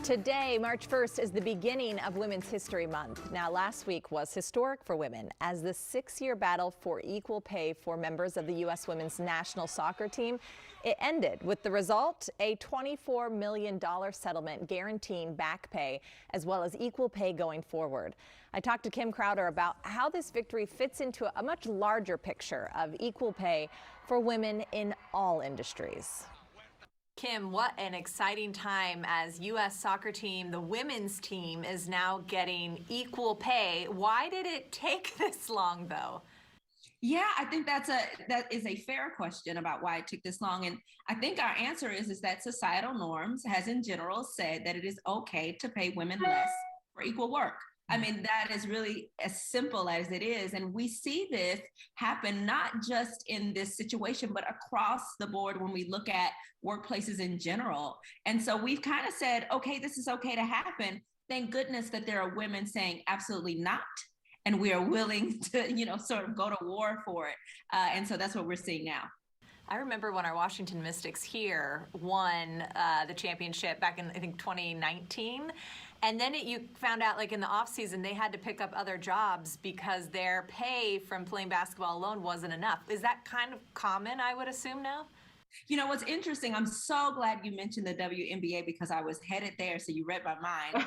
Today, March 1st, is the beginning of Women's History Month. Now, last week was historic for women as the 6-year battle for equal pay for members of the U.S. women's national soccer team, it ended with the result, a $24 million settlement guaranteeing back pay as well as equal pay going forward. I talked to Kim Crowder about how this victory fits into a much larger picture of equal pay for women in all industries. Kim, what an exciting time as U.S. soccer team, the women's team, is now getting equal pay. Why did it take this long, though? Yeah, I think that is a fair question about why it took this long. And I think our answer is that societal norms has in general said that it is okay to pay women less for equal work. I mean, that is really as simple as it is. And we see this happen not just in this situation, but across the board when we look at workplaces in general. And so we've kind of said, okay, this is okay to happen. Thank goodness that there are women saying absolutely not. And we are willing to, sort of go to war for it. And so that's what we're seeing now. I remember when our Washington Mystics here won the championship back in, I think, 2019. And then you found out, like, in the offseason, they had to pick up other jobs because their pay from playing basketball alone wasn't enough. Is that kind of common, I would assume, now? You know, what's interesting, I'm so glad you mentioned the WNBA because I was headed there, so you read my mind.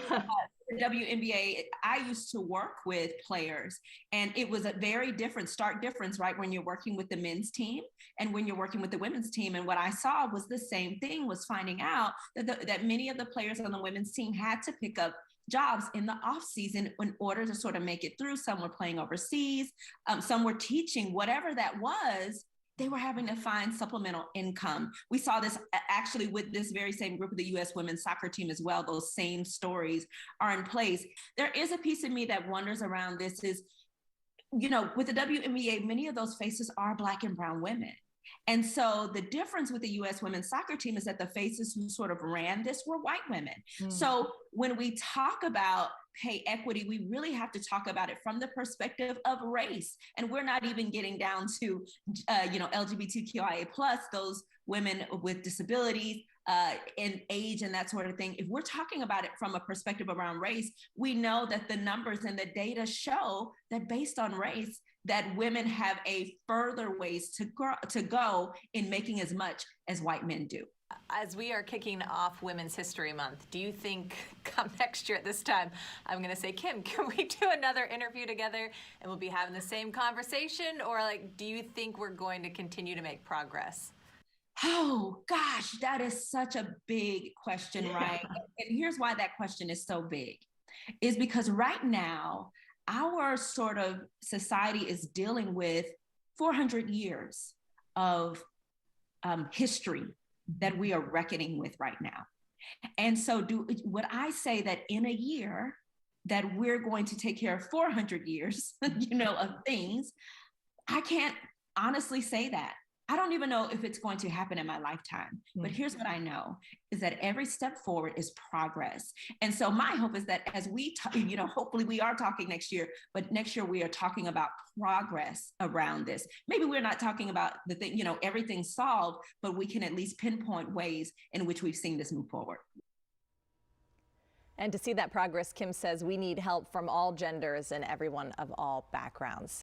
The WNBA, I used to work with players, and it was a very stark difference, right, when you're working with the men's team and when you're working with the women's team. And what I saw was the same thing, was finding out that many of the players on the women's team had to pick up jobs in the off season in order to sort of make it through. Some were playing overseas, some were teaching, whatever that was. They were having to find supplemental income. We saw this actually with this very same group of the U.S. women's soccer team as well. Those same stories are in place. There is a piece of me that wonders around this is, with the WNBA, many of those faces are Black and brown women. And so the difference with the U.S. women's soccer team is that the faces who sort of ran this were white women. So when we talk about pay equity, we really have to talk about it from the perspective of race. And we're not even getting down to, LGBTQIA+, those women with disabilities, in age and that sort of thing. If we're talking about it from a perspective around race, we know that the numbers and the data show that based on race, that women have a further ways to go in making as much as white men do. As we are kicking off Women's History Month, do you think come next year at this time, I'm going to say, Kim, can we do another interview together and we'll be having the same conversation? Or do you think we're going to continue to make progress? Oh, gosh, that is such a big question, right? And here's why that question is so big, is because right now, our sort of society is dealing with 400 years of history that we are reckoning with right now. And so would I say that in a year that we're going to take care of 400 years, of things? I can't honestly say that. I don't even know if it's going to happen in my lifetime, but here's what I know is that every step forward is progress. And so my hope is that as we, hopefully we are talking next year, but next year we are talking about progress around this. Maybe we're not talking about the thing, everything solved, but we can at least pinpoint ways in which we've seen this move forward. And to see that progress, Kim says we need help from all genders and everyone of all backgrounds.